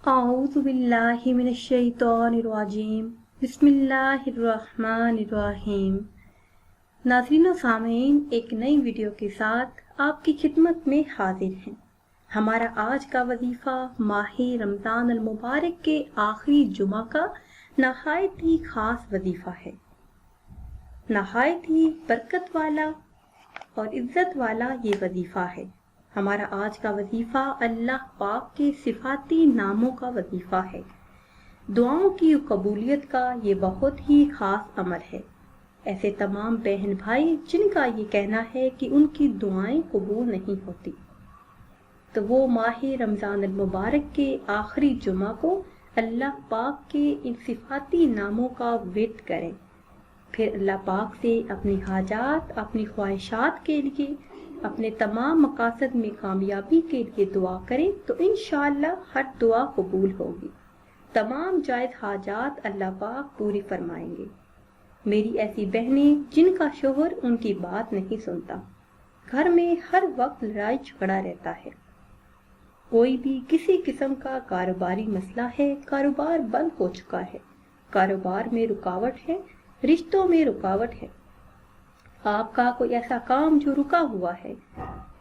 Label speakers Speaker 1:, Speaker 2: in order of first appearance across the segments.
Speaker 1: अऊज़ु बिल्लाहि मिनश्शैतानिर्रजीम बिस्मिल्लाहिर्रहमानिर्रहीम। नाज़रीन व सामीन, एक नई वीडियो के साथ आपकी खिदमत में हाजिर हैं। हमारा आज का वजीफ़ा माह रमज़ान अल मुबारक के आखिरी जुमा का नहायत ही ख़ास वजीफ़ा है। नहायत ही बरकत वाला और इज़्ज़त वाला ये वजीफ़ा है। हमारा आज का वजीफ़ा अल्लाह पाक के सिफाती नामों का वजीफ़ा है। दुआओं की कबूलियत का ये बहुत ही ख़ास अमल है। ऐसे तमाम बहन भाई जिनका ये कहना है कि उनकी दुआएं कबूल नहीं होती, तो वो माह रमज़ान अल मुबारक के आखिरी जुमा को अल्लाह पाक के इन सिफाती नामों का विर्द करें। फिर अल्लाह पाक से अपनी हाजात, अपनी ख्वाहिशात के लिए, अपने तमाम मकासद में कामयाबी के लिए दुआ करें तो इंशाअल्लाह हर दुआ कबूल होगी। तमाम जायज़ हाजात अल्लाह पाक पूरी फरमाएंगे। मेरी ऐसी बहनें जिनका शोहर उनकी बात नहीं सुनता, घर में हर वक्त लड़ाई झगड़ा रहता है, कोई भी किसी किस्म का कारोबारी मसला है, कारोबार बंद हो चुका है, कारोबार में रुकावट है, रिश्तों में रुकावट है, आपका कोई ऐसा काम जो रुका हुआ है,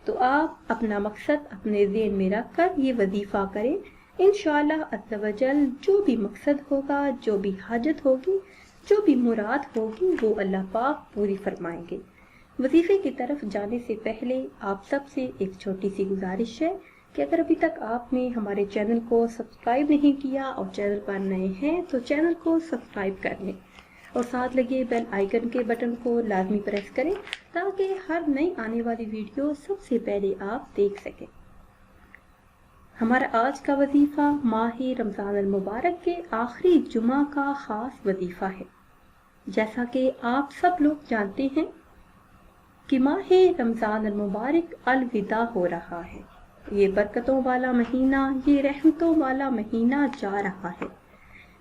Speaker 1: तो आप अपना मकसद अपने ज़हन में रख कर ये वजीफ़ा करें। इंशाअल्लाह अज़्ज़ा वजल जो भी मकसद होगा, जो भी हाजत होगी, जो भी मुराद होगी, वो अल्लाह पाक पूरी फरमाएंगे। वजीफ़े की तरफ जाने से पहले आप सबसे एक छोटी सी गुजारिश है कि अगर अभी तक आपने हमारे चैनल को सब्सक्राइब नहीं किया और चैनल पर नए हैं तो चैनल को सब्सक्राइब कर लें और साथ लगे बेल आइकन के बटन को लाजमी प्रेस करें ताकि हर नई आने वाली वीडियो सबसे पहले आप देख सकें। हमारा आज का वजीफ़ा माह रमज़ान अल मुबारक के आखिरी जुमा का ख़ास वजीफ़ा है। जैसा कि आप सब लोग जानते हैं कि माह रमज़ान अल मुबारक अलविदा हो रहा है। ये बरकतों वाला महीना, ये रहमतों वाला महीना जा रहा है।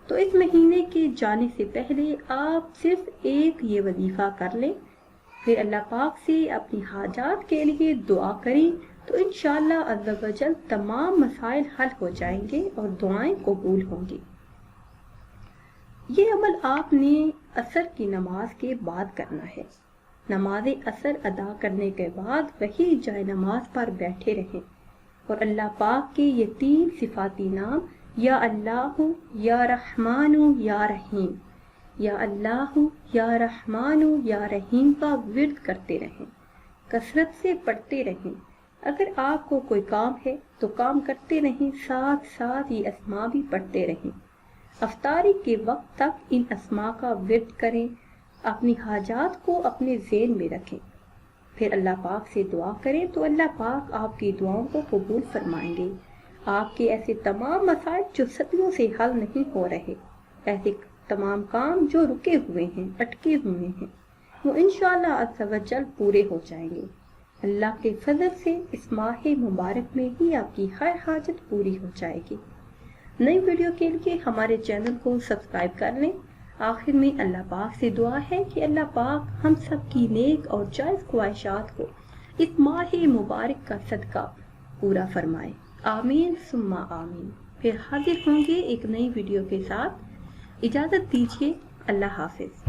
Speaker 1: तो इस महीने के जाने से पहले आप सिर्फ एक ये वजीफ़ा कर लें, फिर अल्लाह पाक से अपनी हाजात के लिए दुआ करें तो इंशाअल्लाह अज़्ज़ा वजल तमाम मसाइल हल हो जाएंगे और दुआएं कबूल होंगी। ये अमल आपने असर की नमाज के बाद करना है। नमाज असर अदा करने के बाद वही जाए नमाज पर बैठे रहें और अल्लाह पाक के ये 3 सिफाती नाम या अल्लाह, या रहमानु, या रहीम, या अल्लाह, या रहमानु, या रहीम का विर्द करते रहें, कसरत से पढ़ते रहें। अगर आपको कोई काम है तो काम करते रहें, साथ साथ ये अस्मा भी पढ़ते रहें। अफ्तारी के वक्त तक इन अस्मा का विर्द करें, अपनी हाजात को अपने ज़हन में रखें, फिर अल्लाह पाक से दुआ करें तो अल्लाह पाक आपकी दुआओं को कबूल फरमाएंगे। आपके ऐसे तमाम मसाइल जो सदियों से हल नहीं हो रहे, ऐसे तमाम काम जो रुके हुए हैं, अटके हुए हैं, वो इंशाअल्लाह अज़्ज़ा वजल पूरे हो जाएंगे। अल्लाह के फजल से इस माह मुबारक में ही आपकी हर हाजत पूरी हो जाएगी। नई वीडियो के लिए हमारे चैनल को सब्सक्राइब कर लें। आखिर में अल्लाह पाक से दुआ है कि अल्लाह पाक हम सब की नेक और जायज़ ख्वाहिशात को इस माह मुबारक का सदका पूरा फरमाए। आमीन सुम्मा आमीन। फिर हाजिर होंगे एक नई वीडियो के साथ। इजाज़त दीजिए। अल्लाह हाफिज़।